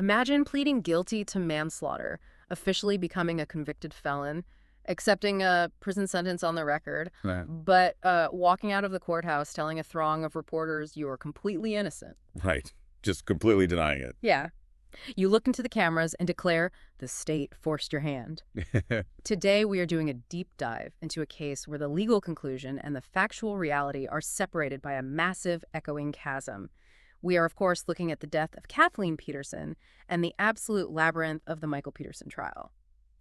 Imagine pleading guilty to manslaughter, officially becoming a convicted felon, accepting a prison sentence on the record, Right. but walking out of the courthouse telling a throng of reporters you are completely innocent. Right. Just completely denying Yeah. You look into the cameras and declare, the state forced your hand. it. Today, we are doing a deep dive into a case where the legal conclusion and the factual reality are separated by a massive echoing chasm. We are, of course, looking at the death of Kathleen Peterson and the absolute labyrinth of the Michael Peterson trial.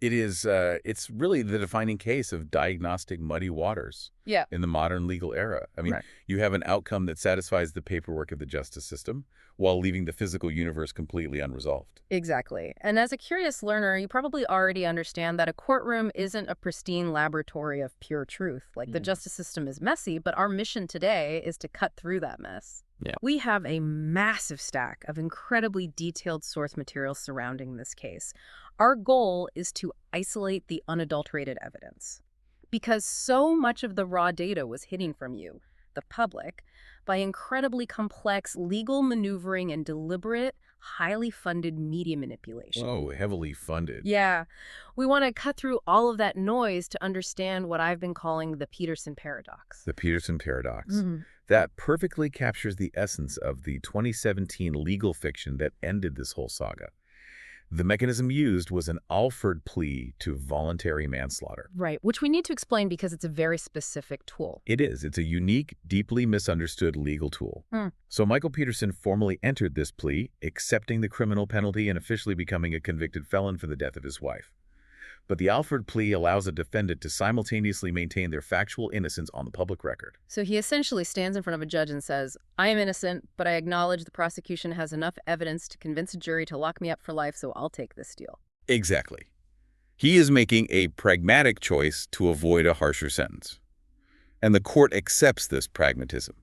It's really the defining case of diagnostic muddy waters Yeah. in the modern legal era. I mean, Right. you have an outcome that satisfies the paperwork of the justice system while leaving the physical universe completely unresolved. Exactly. And as a curious learner, you probably already understand that a courtroom isn't a pristine laboratory of pure truth. Like, the justice system is messy, but our mission today is to cut through that mess. Yeah. We have a massive stack of incredibly detailed source material surrounding this case. Our goal is to isolate the unadulterated evidence, because so much of the raw data was hidden from you, the public, by incredibly complex legal maneuvering and deliberate, highly funded media manipulation. Whoa, heavily funded. Yeah, we want to cut through all of that noise to understand what I've been calling the Peterson paradox. The Peterson paradox. Mhm. That perfectly captures the essence of the 2017 legal fiction that ended this whole saga. The mechanism used was an Alford plea to voluntary manslaughter. Right, which we need to explain because it's a very specific tool. It is. It's a unique, deeply misunderstood legal tool. So Michael Peterson formally entered this plea, accepting the criminal penalty and officially becoming a convicted felon for the death of his wife. But the Alford plea allows a defendant to simultaneously maintain their factual innocence on the public record. So he essentially stands in front of a judge and says, I am innocent, but I acknowledge the prosecution has enough evidence to convince a jury to lock me up for life, so I'll take this deal. Exactly. He is making a pragmatic choice to avoid a harsher sentence. And the court accepts this pragmatism.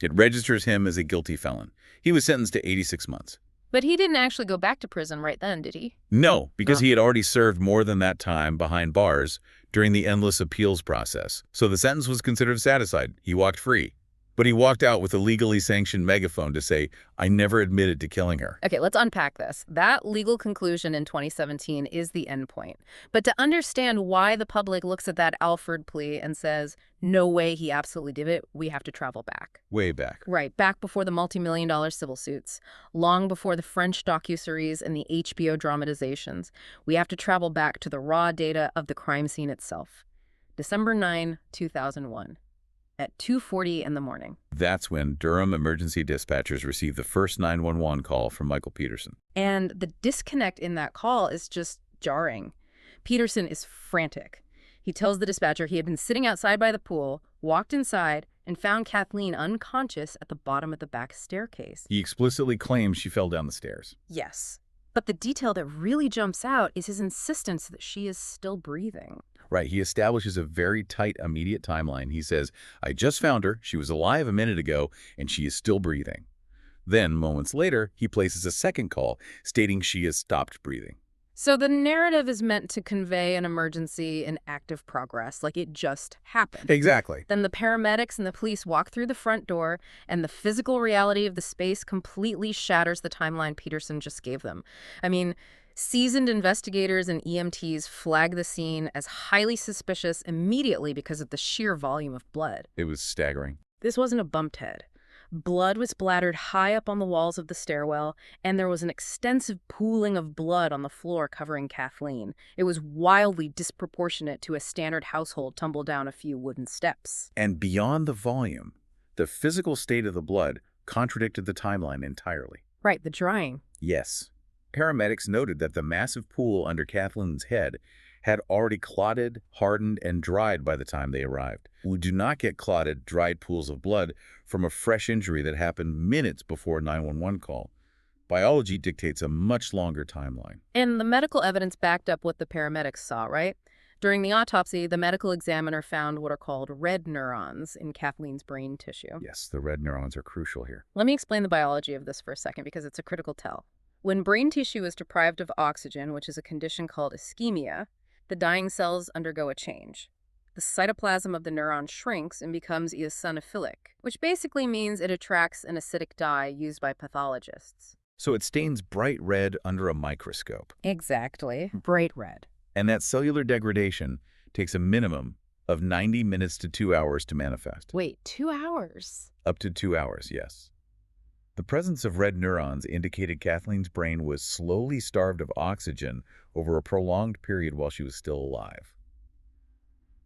It registers him as a guilty felon. He was sentenced to 86 months. But he didn't actually go back to prison right then, did he? No, because he had already served more than that time behind bars during the endless appeals process. So the sentence was considered satisfied. He walked free. But he walked out with a legally sanctioned megaphone to say, I never admitted to killing her. Okay, let's unpack this. That legal conclusion in 2017 is the endpoint. But to understand why the public looks at that Alford plea and says, no way he absolutely did it, we have to travel back. Way back. Right, back before the multi-million-dollar civil suits, long before the French docuseries and the HBO dramatizations. We have to travel back to the raw data of the crime scene itself. December 9, 2001. At 2:40 in the morning. That's when Durham emergency dispatchers received the first 911 call from Michael Peterson. And the disconnect in that call is just jarring. Peterson is frantic. He tells the dispatcher he had been sitting outside by the pool, walked inside, and found Kathleen unconscious at the bottom of the back staircase. He explicitly claims she fell down the stairs. Yes. But the detail that really jumps out is his insistence that she is still breathing. Right, he establishes a very tight, immediate timeline. He says, I just found her, she was alive a minute ago, and she is still breathing. Then, moments later, he places a second call, stating she has stopped breathing. So the narrative is meant to convey an emergency in active progress, like it just happened. Exactly. Then the paramedics and the police walk through the front door, and the physical reality of the space completely shatters the timeline Peterson just gave them. I mean, seasoned investigators and EMTs flag the scene as highly suspicious immediately because of the sheer volume of blood. It was staggering. This wasn't a bumped head. Blood was splattered high up on the walls of the stairwell, and there was an extensive pooling of blood on the floor covering Kathleen. It was wildly disproportionate to a standard household tumble down a few wooden steps. And beyond the volume, the physical state of the blood contradicted the timeline entirely. Right, the drying. Yes. Paramedics noted that the massive pool under Kathleen's head had already clotted, hardened, and dried by the time they arrived. We do not get clotted, dried pools of blood from a fresh injury that happened minutes before a 911 call. Biology dictates a much longer timeline. And the medical evidence backed up what the paramedics saw, right? During the autopsy, the medical examiner found what are called red neurons in Kathleen's brain tissue. Yes, the red neurons are crucial here. Let me explain the biology of this for a second because it's a critical tell. When brain tissue is deprived of oxygen, which is a condition called ischemia, the dying cells undergo a change. The cytoplasm of the neuron shrinks and becomes eosinophilic, which basically means it attracts an acidic dye used by pathologists. So it stains bright red under a microscope. Exactly. Bright red. And that cellular degradation takes a minimum of 90 minutes to 2 hours to manifest. Wait, 2 hours? Up to 2 hours, yes. The presence of red neurons indicated Kathleen's brain was slowly starved of oxygen over a prolonged period while she was still alive.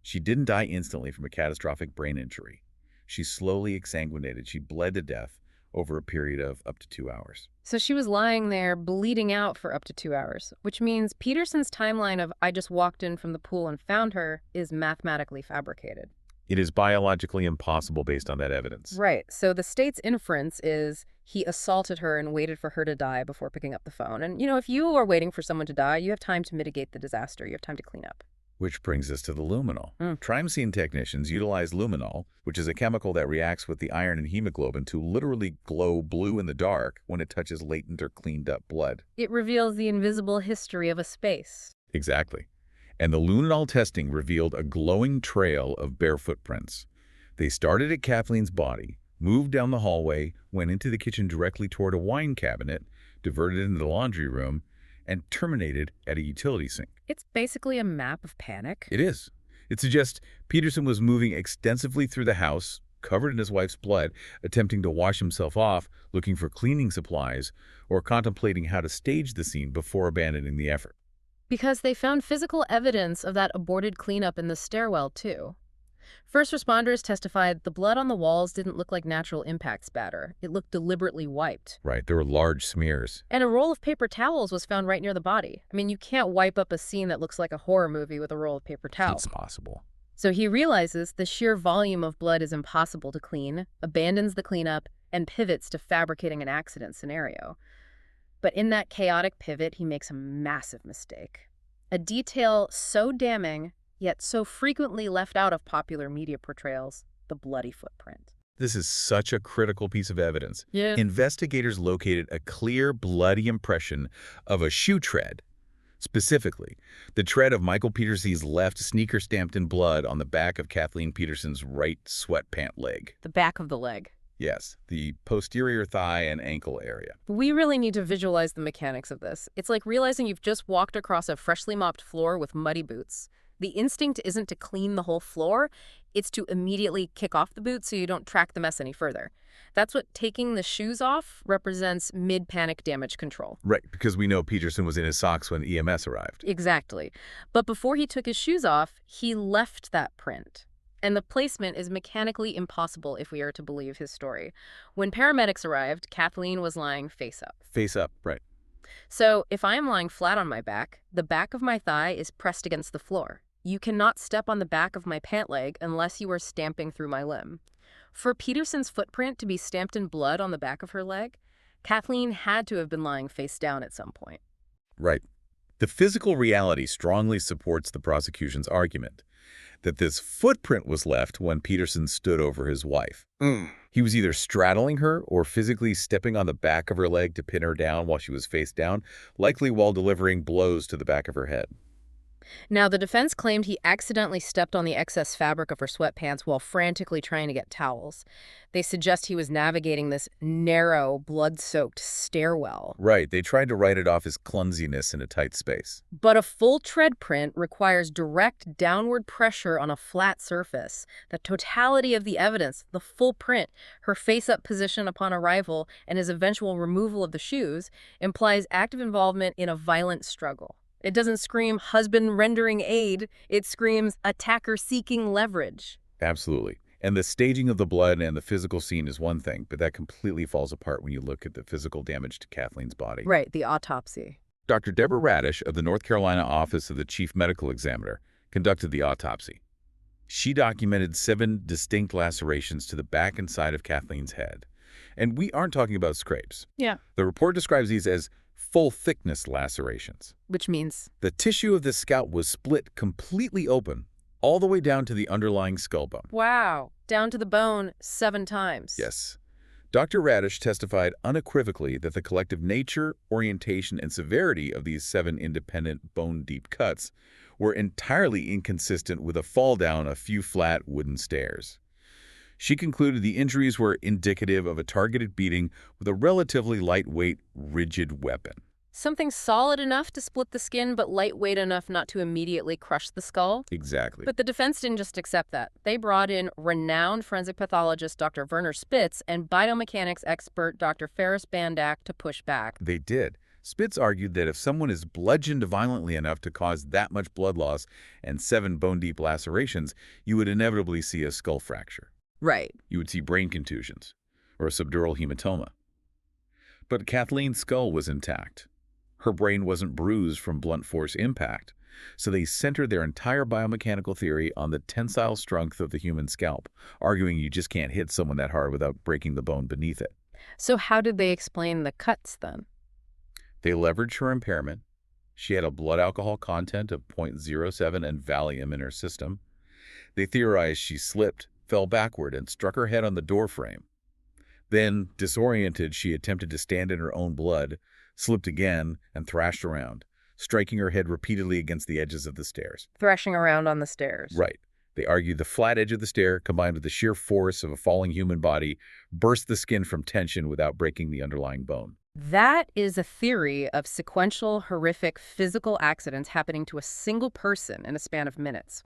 She didn't die instantly from a catastrophic brain injury. She slowly exsanguinated. She bled to death over a period of up to 2 hours. So she was lying there bleeding out for up to 2 hours, which means Peterson's timeline of "I just walked in from the pool and found her" is mathematically fabricated. It is biologically impossible based on that evidence. Right. So the state's inference is he assaulted her and waited for her to die before picking up the phone. And, if you are waiting for someone to die, you have time to mitigate the disaster. You have time to clean up. Which brings us to the luminol. Crime scene technicians utilize luminol, which is a chemical that reacts with the iron and hemoglobin to literally glow blue in the dark when it touches latent or cleaned up blood. It reveals the invisible history of a space. Exactly. And the luminol testing revealed a glowing trail of bare footprints. They started at Kathleen's body, moved down the hallway, went into the kitchen directly toward a wine cabinet, diverted into the laundry room, and terminated at a utility sink. It's basically a map of panic. It is. It suggests Peterson was moving extensively through the house, covered in his wife's blood, attempting to wash himself off, looking for cleaning supplies, or contemplating how to stage the scene before abandoning the effort. Because they found physical evidence of that aborted cleanup in the stairwell, too. First responders testified the blood on the walls didn't look like natural impact spatter. It looked deliberately wiped. Right, there were large smears. And a roll of paper towels was found right near the body. I mean, you can't wipe up a scene that looks like a horror movie with a roll of paper towels. It's possible. So he realizes the sheer volume of blood is impossible to clean, abandons the cleanup, and pivots to fabricating an accident scenario. But in that chaotic pivot, he makes a massive mistake. A detail so damning, yet so frequently left out of popular media portrayals: the bloody footprint. This is such a critical piece of evidence. Yeah. Investigators located a clear, bloody impression of a shoe tread. Specifically, the tread of Michael Peterson's left sneaker stamped in blood on the back of Kathleen Peterson's right sweatpant leg. The back of the leg. Yes, the posterior thigh and ankle area. We really need to visualize the mechanics of this. It's like realizing you've just walked across a freshly mopped floor with muddy boots. The instinct isn't to clean the whole floor, it's to immediately kick off the boots so you don't track the mess any further. That's what taking the shoes off represents mid-panic damage control. Right, because we know Peterson was in his socks when EMS arrived. Exactly. But before he took his shoes off, he left that print. And the placement is mechanically impossible if we are to believe his story. When paramedics arrived, Kathleen was lying face up. Face up, right. So if I am lying flat on my back, the back of my thigh is pressed against the floor. You cannot step on the back of my pant leg unless you are stamping through my limb. For Peterson's footprint to be stamped in blood on the back of her leg, Kathleen had to have been lying face down at some point. Right. The physical reality strongly supports the prosecution's argument that this footprint was left when Peterson stood over his wife. He was either straddling her or physically stepping on the back of her leg to pin her down while she was face down, likely while delivering blows to the back of her head. Now, the defense claimed he accidentally stepped on the excess fabric of her sweatpants while frantically trying to get towels. They suggest he was navigating this narrow, blood-soaked stairwell. Right, they tried to write it off as clumsiness in a tight space. But a full tread print requires direct downward pressure on a flat surface. The totality of the evidence, the full print, her face-up position upon arrival, and his eventual removal of the shoes, implies active involvement in a violent struggle. It doesn't scream husband rendering aid, it screams attacker seeking leverage. Absolutely. And the staging of the blood and the physical scene is one thing, but that completely falls apart when you look at the physical damage to Kathleen's body. Right, the autopsy. Dr. Deborah Radish of the North Carolina Office of the Chief Medical Examiner conducted the autopsy. She documented 7 distinct lacerations to the back and side of Kathleen's head. And we aren't talking about scrapes. Yeah. The report describes these as full-thickness lacerations. Which means? The tissue of the scalp was split completely open, all the way down to the underlying skull bone. Wow. Down to the bone 7 times. Yes. Dr. Radish testified unequivocally that the collective nature, orientation, and severity of these 7 independent bone-deep cuts were entirely inconsistent with a fall down a few flat wooden stairs. She concluded the injuries were indicative of a targeted beating with a relatively lightweight, rigid weapon. Something solid enough to split the skin, but lightweight enough not to immediately crush the skull? Exactly. But the defense didn't just accept that. They brought in renowned forensic pathologist Dr. Werner Spitz and biomechanics expert Dr. Ferris Bandak to push back. They did. Spitz argued that if someone is bludgeoned violently enough to cause that much blood loss and 7 bone-deep lacerations, you would inevitably see a skull fracture. Right. You would see brain contusions or a subdural hematoma. But Kathleen's skull was intact. Her brain wasn't bruised from blunt force impact, so they centered their entire biomechanical theory on the tensile strength of the human scalp, arguing you just can't hit someone that hard without breaking the bone beneath it. So how did they explain the cuts then? They leveraged her impairment. She had a blood alcohol content of 0.07 and Valium in her system. They theorized she slipped, fell backward, and struck her head on the door frame. Then, disoriented, she attempted to stand in her own blood, slipped again, and thrashed around, striking her head repeatedly against the edges of the stairs. Thrashing around on the stairs. Right. They argued the flat edge of the stair, combined with the sheer force of a falling human body, burst the skin from tension without breaking the underlying bone. That is a theory of sequential, horrific physical accidents happening to a single person in a span of minutes.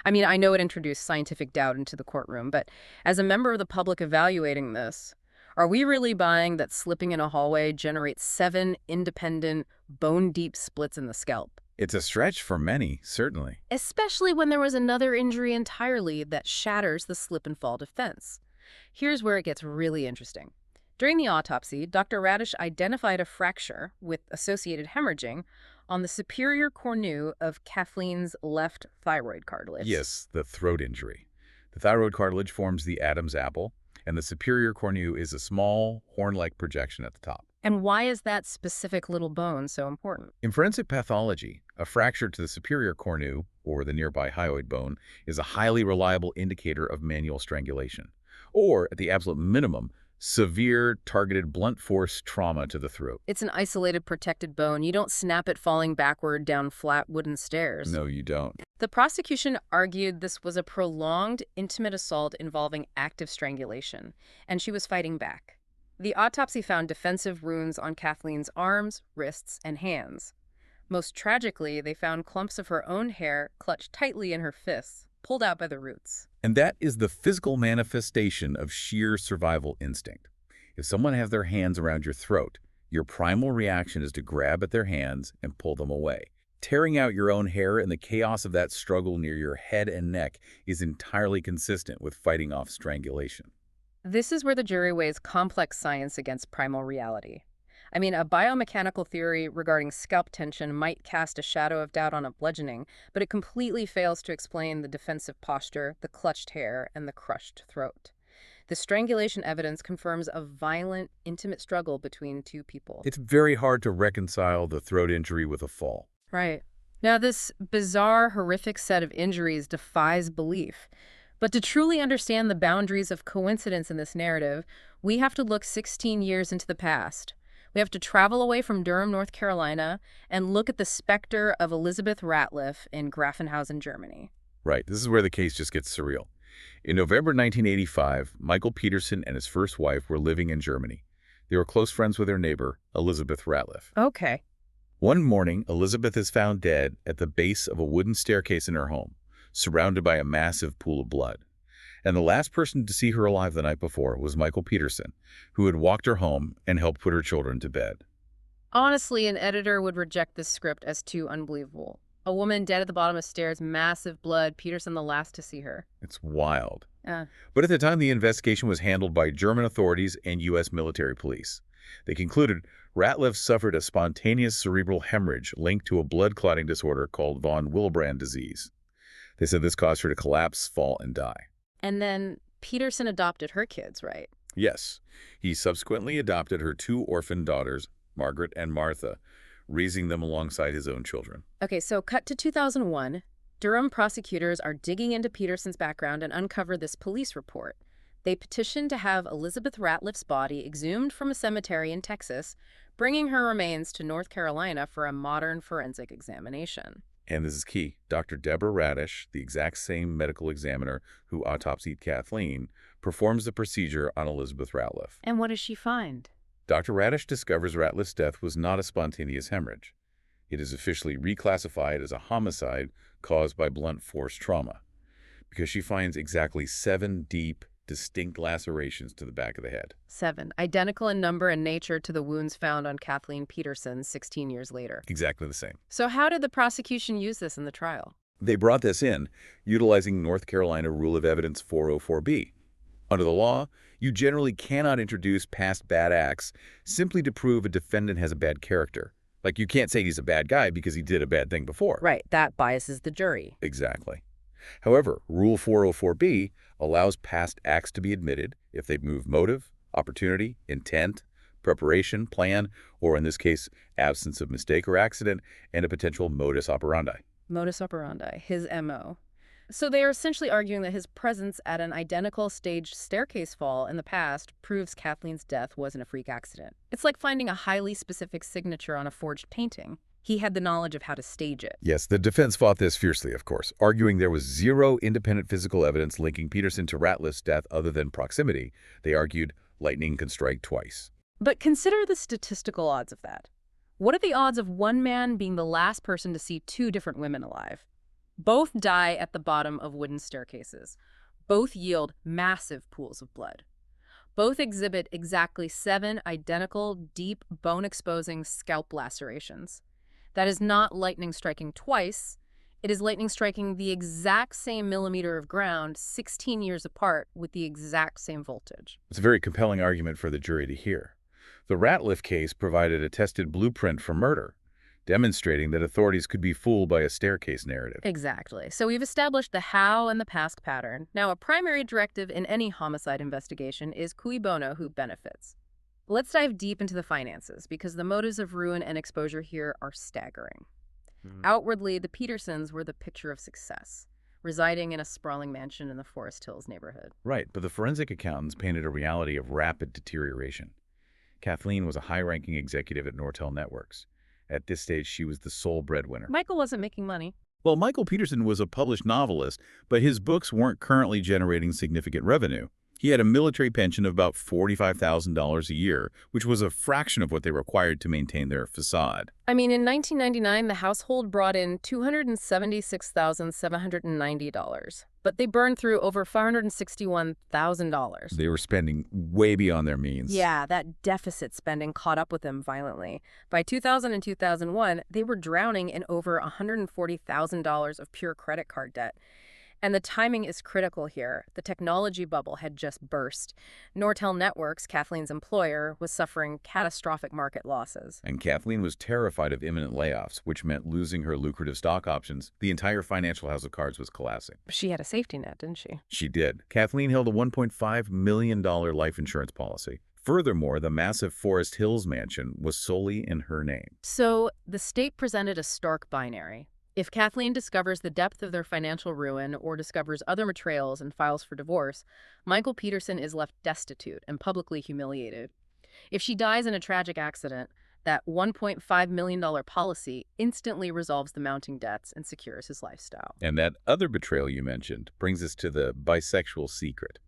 I mean, I know it introduced scientific doubt into the courtroom, but as a member of the public evaluating this, are we really buying that slipping in a hallway generates 7 independent, bone-deep splits in the scalp? It's a stretch for many, certainly. Especially when there was another injury entirely that shatters the slip-and-fall defense. Here's where it gets really interesting. During the autopsy, Dr. Radish identified a fracture with associated hemorrhaging on the superior cornu of Kathleen's left thyroid cartilage. Yes, the throat injury. The thyroid cartilage forms the Adam's apple, and the superior cornu is a small, horn-like projection at the top. And why is that specific little bone so important? In forensic pathology, a fracture to the superior cornu, or the nearby hyoid bone, is a highly reliable indicator of manual strangulation, or, at the absolute minimum, severe, targeted blunt force trauma to the throat. It's an isolated, protected bone. You don't snap it falling backward down flat wooden stairs. No, you don't. The prosecution argued this was a prolonged, intimate assault involving active strangulation, and she was fighting back. The autopsy found defensive wounds on Kathleen's arms, wrists, and hands. Most tragically, they found clumps of her own hair clutched tightly in her fists, pulled out by the roots. And that is the physical manifestation of sheer survival instinct. If someone has their hands around your throat, your primal reaction is to grab at their hands and pull them away. Tearing out your own hair in the chaos of that struggle near your head and neck is entirely consistent with fighting off strangulation. This is where the jury weighs complex science against primal reality. I mean, a biomechanical theory regarding scalp tension might cast a shadow of doubt on a bludgeoning, but it completely fails to explain the defensive posture, the clutched hair, and the crushed throat. The strangulation evidence confirms a violent, intimate struggle between two people. It's very hard to reconcile the throat injury with a fall. Right. Now, this bizarre, horrific set of injuries defies belief. But to truly understand the boundaries of coincidence in this narrative, we have to look 16 years into the past. We have to travel away from Durham, North Carolina, and look at the specter of Elizabeth Ratliff in Grafenhausen, Germany. Right, this is where the case just gets surreal. In November 1985, Michael Peterson and his first wife were living in Germany. They were close friends with their neighbor, Elizabeth Ratliff. Okay. One morning, Elizabeth is found dead at the base of a wooden staircase in her home, surrounded by a massive pool of blood. And the last person to see her alive the night before was Michael Peterson, who had walked her home and helped put her children to bed. Honestly, an editor would reject this script as too unbelievable. A woman dead at the bottom of stairs, massive blood, Peterson the last to see her. It's wild. Uh, But at the time, the investigation was handled by German authorities and U.S. military police. They concluded Ratliff suffered a spontaneous cerebral hemorrhage linked to a blood clotting disorder called von Willebrand disease. They said this caused her to collapse, fall, and die. and then Peterson adopted her kids, right? Yes, he subsequently adopted her 2 orphan daughters, Margaret and Martha, raising them alongside his own children. Okay, so cut to 2001. Durham prosecutors are digging into Peterson's background and uncover this police report. They petitioned to have Elizabeth Ratliff's body exhumed from a cemetery in Texas, bringing her remains to North Carolina for a modern forensic examination. And this is key. Dr. Deborah Radish, the exact same medical examiner who autopsied Kathleen, performs the procedure on Elizabeth Ratliff. And what does she find? Dr. Radish discovers Ratliff's death was not a spontaneous hemorrhage. It is officially reclassified as a homicide caused by blunt force trauma, because she finds exactly 7 deep, distinct lacerations to the back of the head. 7, identical in number and nature to the wounds found on Kathleen Peterson 16 years later. Exactly the same. So how did the prosecution use this in the trial? They brought this in utilizing North Carolina Rule of Evidence 404B. Under the law, you generally cannot introduce past bad acts simply to prove a defendant has a bad character. Like, you can't say he's a bad guy because he did a bad thing before. Right, that biases the jury. Exactly. However, Rule 404B allows past acts to be admitted if they move motive, opportunity, intent, preparation, plan, or in this case, absence of mistake or accident, and a potential modus operandi. Modus operandi, his MO. So they are essentially arguing that his presence at an identical staged staircase fall in the past proves Kathleen's death wasn't a freak accident. It's like finding a highly specific signature on a forged painting. He had the knowledge of how to stage it. Yes, the defense fought this fiercely, of course, arguing there was zero independent physical evidence linking Peterson to Ratliff's death other than proximity. They argued lightning can strike twice. But consider the statistical odds of that. What are the odds of one man being the last person to see 2 different women alive? Both die at the bottom of wooden staircases. Both yield massive pools of blood. Both exhibit exactly 7 identical, deep, bone-exposing scalp lacerations. That is not lightning striking twice. It is lightning striking the exact same millimeter of ground 16 years apart with the exact same voltage. It's a very compelling argument for the jury to hear. The Ratliff case provided a tested blueprint for murder, demonstrating that authorities could be fooled by a staircase narrative. Exactly. So we've established the how and the past pattern. Now, a primary directive in any homicide investigation is cui bono, who benefits. Let's dive deep into the finances, because the motives of ruin and exposure here are staggering. Outwardly, the Petersons were the picture of success, residing in a sprawling mansion in the Forest Hills neighborhood. Right, but the forensic accountants painted a reality of rapid deterioration. Kathleen was a high-ranking executive at Nortel Networks. At this stage, she was the sole breadwinner. Michael wasn't making money. Well, Michael Peterson was a published novelist, but his books weren't currently generating significant revenue. He had a military pension of about $45,000 a year, which was a fraction of what they required to maintain their facade. I mean, in 1999, the household brought in $276,790, but they burned through over $561,000. They were spending way beyond their means. Yeah, that deficit spending caught up with them violently. By 2000 and 2001, they were drowning in over $140,000 of pure credit card debt. And the timing is critical here. The technology bubble had just burst. Nortel Networks, Kathleen's employer, was suffering catastrophic market losses. And Kathleen was terrified of imminent layoffs, which meant losing her lucrative stock options. The entire financial house of cards was collapsing. She had a safety net, didn't she? She did. Kathleen held a $1.5 million life insurance policy. Furthermore, the massive Forest Hills mansion was solely in her name. So the state presented a stark binary. If Kathleen discovers the depth of their financial ruin or discovers other betrayals and files for divorce, Michael Peterson is left destitute and publicly humiliated. If she dies in a tragic accident, that $1.5 million policy instantly resolves the mounting debts and secures his lifestyle. And that other betrayal you mentioned brings us to the bisexual secret.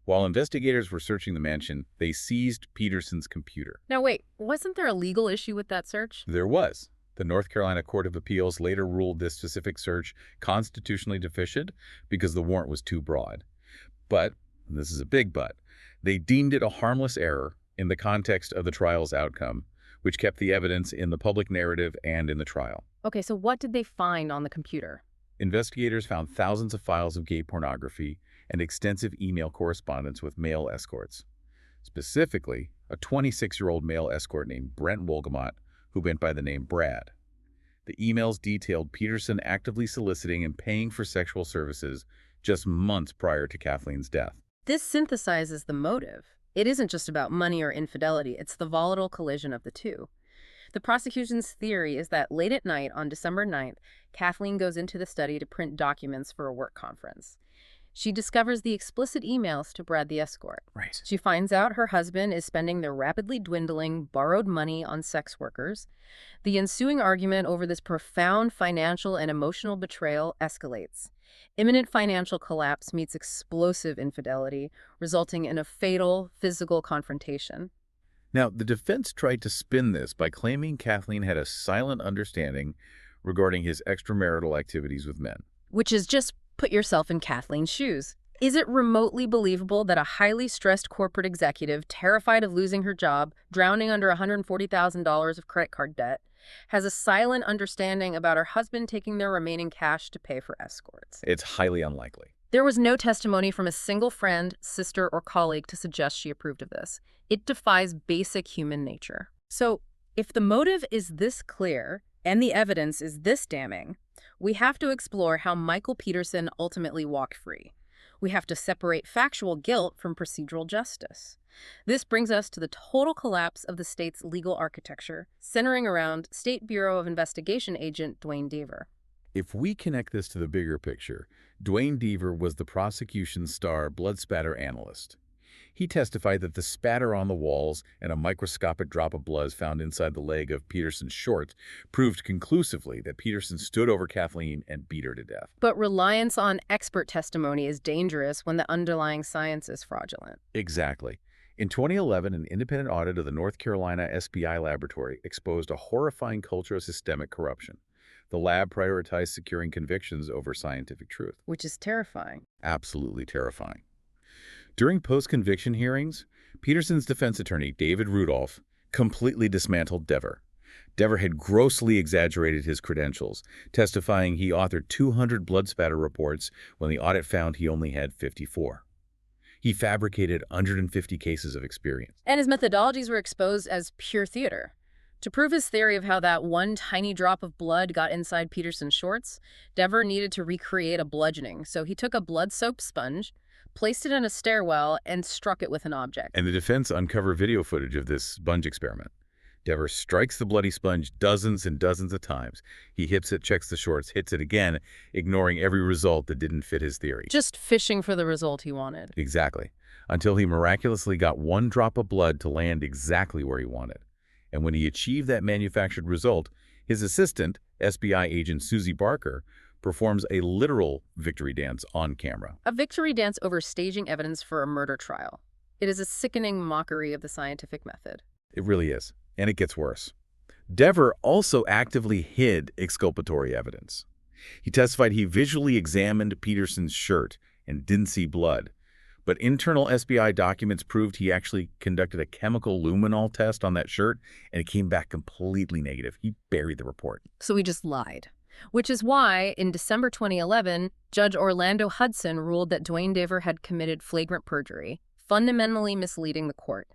While investigators were searching the mansion, they seized Peterson's computer. Now wait, wasn't there a legal issue with that search? There was. The North Carolina Court of Appeals later ruled this specific search constitutionally deficient because the warrant was too broad. But, and this is a big but, they deemed it a harmless error in the context of the trial's outcome, which kept the evidence in the public narrative and in the trial. Okay, so what did they find on the computer? Investigators found thousands of files of gay pornography and extensive email correspondence with male escorts. Specifically, a 26-year-old male escort named Brent Wolgamott, who went by the name Brad. The emails detailed Peterson actively soliciting and paying for sexual services just months prior to Kathleen's death. This synthesizes the motive. It isn't just about money or infidelity, it's the volatile collision of the two. The prosecution's theory is that late at night on December 9th, Kathleen goes into the study to print documents for a work conference. She discovers the explicit emails to Brad the escort. Right. She finds out her husband is spending their rapidly dwindling, borrowed money on sex workers. The ensuing argument over this profound financial and emotional betrayal escalates. Imminent financial collapse meets explosive infidelity, resulting in a fatal physical confrontation. Now, the defense tried to spin this by claiming Kathleen had a silent understanding regarding his extramarital activities with men. Which is just put yourself in Kathleen's shoes. Is it remotely believable that a highly stressed corporate executive, terrified of losing her job, drowning under $140,000 of credit card debt, has a silent understanding about her husband taking their remaining cash to pay for escorts? It's highly unlikely. There was no testimony from a single friend, sister, or colleague to suggest she approved of this. It defies basic human nature. So, if the motive is this clear and the evidence is this damning, we have to explore how Michael Peterson ultimately walked free. We have to separate factual guilt from procedural justice. This brings us to the total collapse of the state's legal architecture, centering around State Bureau of Investigation agent Dwayne Deaver. If we connect this to the bigger picture, Dwayne Deaver was the prosecution's star blood spatter analyst. He testified that the spatter on the walls and a microscopic drop of blood found inside the leg of Peterson's shorts proved conclusively that Peterson stood over Kathleen and beat her to death. But reliance on expert testimony is dangerous when the underlying science is fraudulent. Exactly. In 2011, an independent audit of the North Carolina SBI laboratory exposed a horrifying culture of systemic corruption. The lab prioritized securing convictions over scientific truth. Which is terrifying. Absolutely terrifying. During post-conviction hearings, Peterson's defense attorney, David Rudolph, completely dismantled Dever. Dever had grossly exaggerated his credentials, testifying he authored 200 blood spatter reports when the audit found he only had 54. He fabricated 150 cases of experience. And his methodologies were exposed as pure theater. To prove his theory of how that one tiny drop of blood got inside Peterson's shorts, Dever needed to recreate a bludgeoning, so he took a blood-soaked sponge, placed it in a stairwell, and struck it with an object. And the defense uncovered video footage of this sponge experiment. Dever strikes the bloody sponge dozens and dozens of times. He hits it, checks the shorts, hits it again, ignoring every result that didn't fit his theory. Just fishing for the result he wanted. Exactly. Until he miraculously got one drop of blood to land exactly where he wanted. And when he achieved that manufactured result, his assistant, SBI agent Susie Barker, performs a literal victory dance on camera. A victory dance over staging evidence for a murder trial. It is a sickening mockery of the scientific method. It really is. And it gets worse. Dever also actively hid exculpatory evidence. He testified he visually examined Peterson's shirt and didn't see blood. But internal SBI documents proved he actually conducted a chemical luminol test on that shirt, and it came back completely negative. He buried the report. So he just lied. Which is why, in December 2011, Judge Orlando Hudson ruled that Dwayne Dever had committed flagrant perjury, fundamentally misleading the court.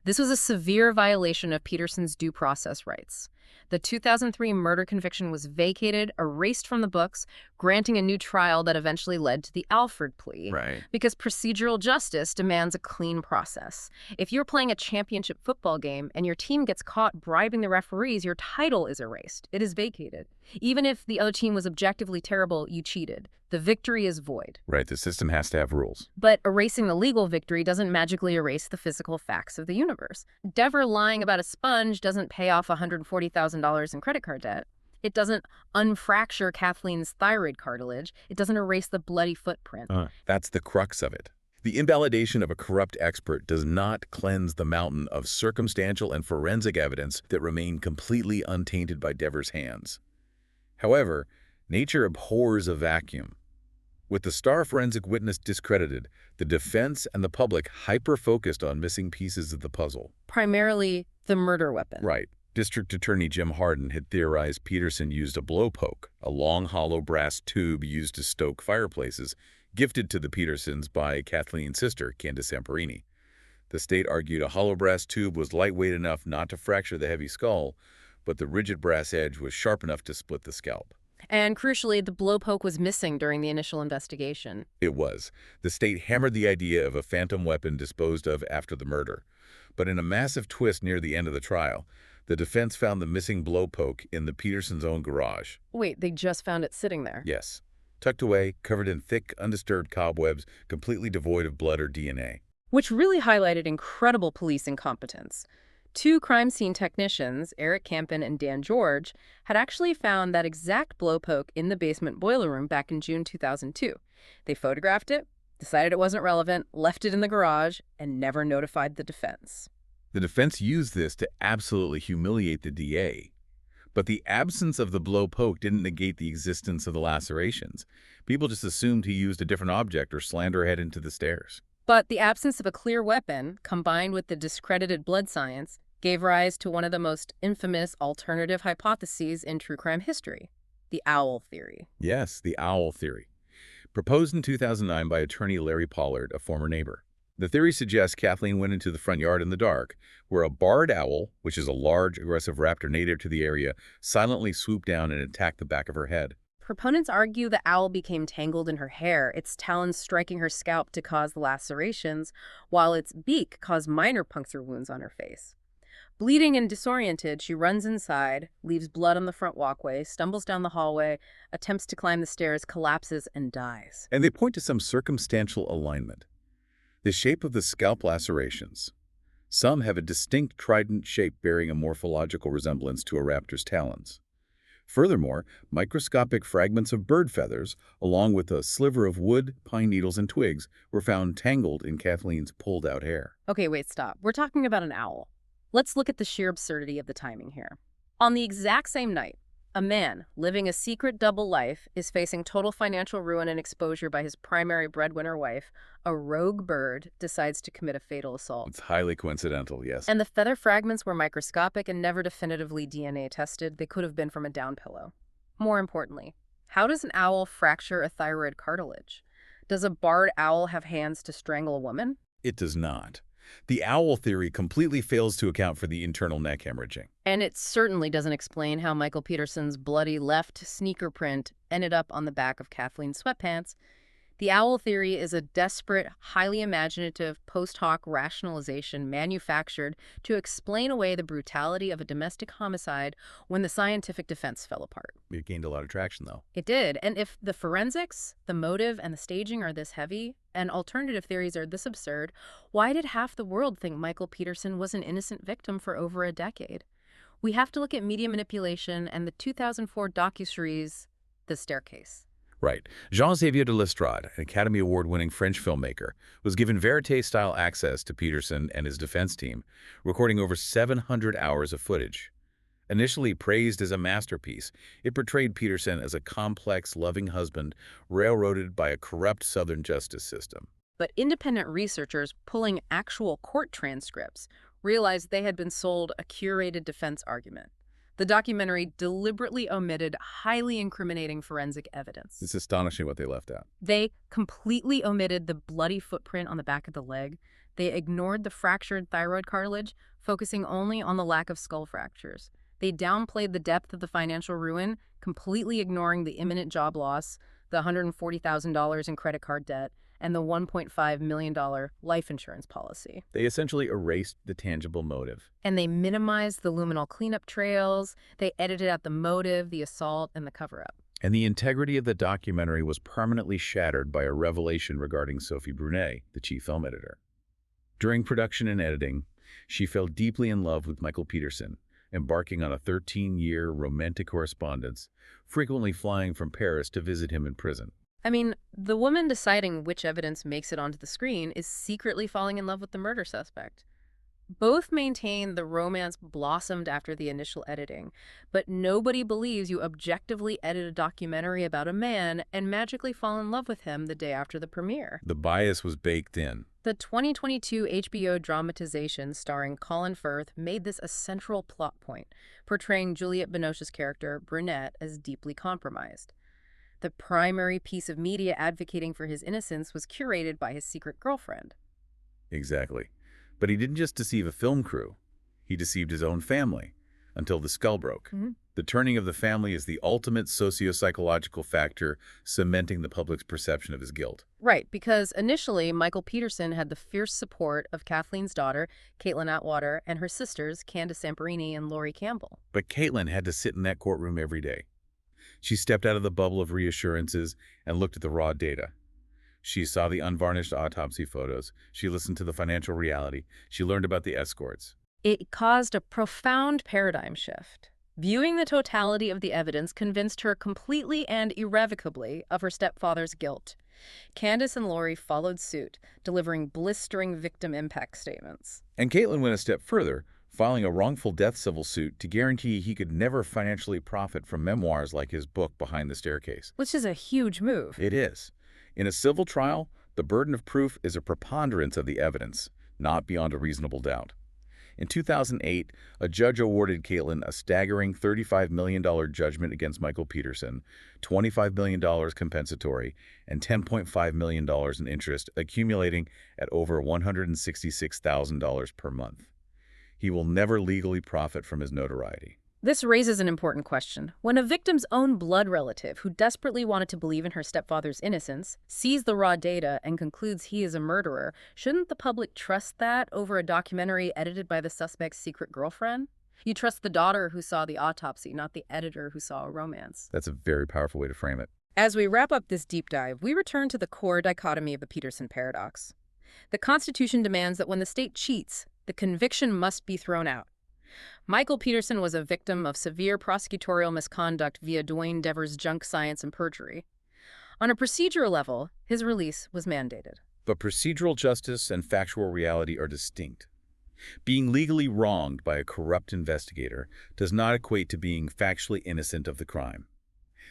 This was a severe violation of Peterson's due process rights. The 2003 murder conviction was vacated, erased from the books, granting a new trial that eventually led to the Alford plea. Right. Because procedural justice demands a clean process. If you're playing a championship football game and your team gets caught bribing the referees, your title is erased. It is vacated. Even if the other team was objectively terrible, you cheated. The victory is void. Right, the system has to have rules. But erasing the legal victory doesn't magically erase the physical facts of the universe. Dever lying about a sponge doesn't pay off $140,000 in credit card debt. It doesn't unfracture Kathleen's thyroid cartilage. It doesn't erase the bloody footprint. That's the crux of it. The invalidation of a corrupt expert does not cleanse the mountain of circumstantial and forensic evidence that remain completely untainted by Dever's hands. However, nature abhors a vacuum. With the star forensic witness discredited, the defense and the public hyper-focused on missing pieces of the puzzle. Primarily the murder weapon. Right. District Attorney Jim Hardin had theorized Peterson used a blowpoke, a long hollow brass tube used to stoke fireplaces, gifted to the Petersons by Kathleen's sister, Candace Samperini. The state argued a hollow brass tube was lightweight enough not to fracture the heavy skull, but the rigid brass edge was sharp enough to split the scalp. And crucially, the blowpoke was missing during the initial investigation. It was. The state hammered the idea of a phantom weapon disposed of after the murder. But in a massive twist near the end of the trial, the defense found the missing blowpoke in the Petersons' own garage. Wait, they just found it sitting there? Yes. tucked away, covered in thick, undisturbed cobwebs, completely devoid of blood or DNA. Which really highlighted incredible police incompetence. Two crime scene technicians, Eric Campen and Dan George, had actually found that exact blowpoke in the basement boiler room back in June 2002. They photographed it, decided it wasn't relevant, left it in the garage, and never notified the defense. The defense used this to absolutely humiliate the DA. But the absence of the blow poke didn't negate the existence of the lacerations. People just assumed he used a different object or slammed her head into the stairs. But the absence of a clear weapon, combined with the discredited blood science, gave rise to one of the most infamous alternative hypotheses in true crime history, the owl theory. Yes, the owl theory. Proposed in 2009 by attorney Larry Pollard, a former neighbor. The theory suggests Kathleen went into the front yard in the dark, where a barred owl, which is a large, aggressive raptor native to the area, silently swooped down and attacked the back of her head. Proponents argue the owl became tangled in her hair, its talons striking her scalp to cause the lacerations, while its beak caused minor puncture wounds on her face. Bleeding and disoriented, she runs inside, leaves blood on the front walkway, stumbles down the hallway, attempts to climb the stairs, collapses, and dies. And they point to some circumstantial alignment. The shape of the scalp lacerations. Some have a distinct trident shape bearing a morphological resemblance to a raptor's talons. Furthermore, microscopic fragments of bird feathers, along with a sliver of wood, pine needles, and twigs, were found tangled in Kathleen's pulled-out hair. Okay, wait, stop. We're talking about an owl. Let's look at the sheer absurdity of the timing here. On the exact same night, a man living a secret double life is facing total financial ruin and exposure by his primary breadwinner wife. A rogue bird decides to commit a fatal assault. It's highly coincidental, yes. And the feather fragments were microscopic and never definitively DNA tested. They could have been from a down pillow. More importantly, how does an owl fracture a thyroid cartilage? Does a barred owl have hands to strangle a woman? It does not. The owl theory completely fails to account for the internal neck hemorrhaging. And it certainly doesn't explain how Michael Peterson's bloody left sneaker print ended up on the back of Kathleen's sweatpants. The owl theory is a desperate, highly imaginative, post hoc rationalization manufactured to explain away the brutality of a domestic homicide when the scientific defense fell apart. It gained a lot of traction, though. It did. And if the forensics, the motive, and the staging are this heavy, and alternative theories are this absurd, why did half the world think Michael Peterson was an innocent victim for over a decade? We have to look at media manipulation and the 2004 docuseries, The Staircase. Right. Jean-Xavier de Lestrade, an Academy Award-winning French filmmaker, was given verite-style access to Peterson and his defense team, recording over 700 hours of footage. Initially praised as a masterpiece, it portrayed Peterson as a complex, loving husband railroaded by a corrupt Southern justice system. But independent researchers pulling actual court transcripts realized they had been sold a curated defense argument. The documentary deliberately omitted highly incriminating forensic evidence. It's astonishing what they left out. They completely omitted the bloody footprint on the back of the leg. They ignored the fractured thyroid cartilage, focusing only on the lack of skull fractures. They downplayed the depth of the financial ruin, completely ignoring the imminent job loss, the $140,000 in credit card debt, and the $1.5 million life insurance policy. They essentially erased the tangible motive. And they minimized the luminal cleanup trails. They edited out the motive, the assault, and the cover-up. And the integrity of the documentary was permanently shattered by a revelation regarding Sophie Brunet, the chief film editor. During production and editing, she fell deeply in love with Michael Peterson, embarking on a 13-year romantic correspondence, frequently flying from Paris to visit him in prison. I mean, the woman deciding which evidence makes it onto the screen is secretly falling in love with the murder suspect. Both maintain the romance blossomed after the initial editing, but nobody believes you objectively edit a documentary about a man and magically fall in love with him the day after the premiere. The bias was baked in. The 2022 HBO dramatization starring Colin Firth made this a central plot point, portraying Juliette Binoche's character, Brunette, as deeply compromised. The primary piece of media advocating for his innocence was curated by his secret girlfriend. Exactly. But he didn't just deceive a film crew. He deceived his own family, until the skull broke. The turning of the family is the ultimate socio-psychological factor cementing the public's perception of his guilt. Right, because initially, Michael Peterson had the fierce support of Kathleen's daughter, Caitlin Atwater, and her sisters, Candace Samperini and Lori Campbell. But Caitlin had to sit in that courtroom every day. She stepped out of the bubble of reassurances and looked at the raw data. She saw the unvarnished autopsy photos. She listened to the financial reality. She learned about the escorts. It caused a profound paradigm shift. Viewing the totality of the evidence convinced her completely and irrevocably of her stepfather's guilt. Candace and Lori followed suit, delivering blistering victim impact statements. And Caitlin went a step further, filing a wrongful death civil suit to guarantee he could never financially profit from memoirs like his book Behind the Staircase. Which is a huge move. It is. In a civil trial, the burden of proof is a preponderance of the evidence, not beyond a reasonable doubt. In 2008, a judge awarded Caitlin a staggering $35 million judgment against Michael Peterson, $25 million compensatory, and $10.5 million in interest, accumulating at over $166,000 per month. He will never legally profit from his notoriety. This raises an important question. When a victim's own blood relative, who desperately wanted to believe in her stepfather's innocence, sees the raw data and concludes he is a murderer, shouldn't the public trust that over a documentary edited by the suspect's secret girlfriend? You trust the daughter who saw the autopsy, not the editor who saw a romance. That's a very powerful way to frame it. As we wrap up this deep dive, we return to the core dichotomy of the Peterson paradox. The Constitution demands that when the state cheats, the conviction must be thrown out. Michael Peterson was a victim of severe prosecutorial misconduct via Duane Devers' junk science and perjury. On a procedural level, his release was mandated. But procedural justice and factual reality are distinct. Being legally wronged by a corrupt investigator does not equate to being factually innocent of the crime.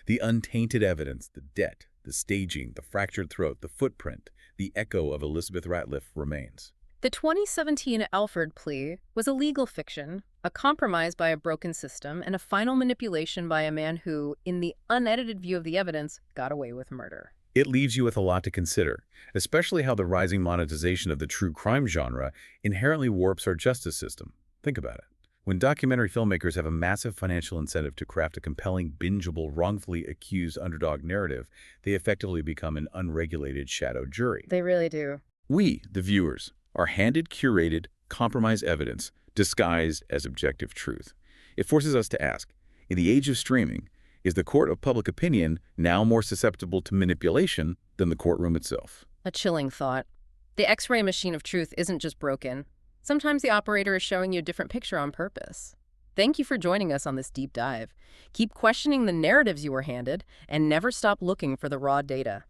The untainted evidence, the debt, the staging, the fractured throat, the footprint, the echo of Elizabeth Ratliff remains. The 2017 Alford plea was a legal fiction, a compromise by a broken system, and a final manipulation by a man who, in the unedited view of the evidence, got away with murder. It leaves you with a lot to consider, especially how the rising monetization of the true crime genre inherently warps our justice system. Think about it. When documentary filmmakers have a massive financial incentive to craft a compelling, bingeable, wrongfully accused underdog narrative, they effectively become an unregulated shadow jury. They really do. We, the viewers, are handed curated, compromised evidence disguised as objective truth. It forces us to ask, in the age of streaming, is the court of public opinion now more susceptible to manipulation than the courtroom itself? A chilling thought. The X-ray machine of truth isn't just broken. Sometimes the operator is showing you a different picture on purpose. Thank you for joining us on this deep dive. Keep questioning the narratives you were handed, and never stop looking for the raw data.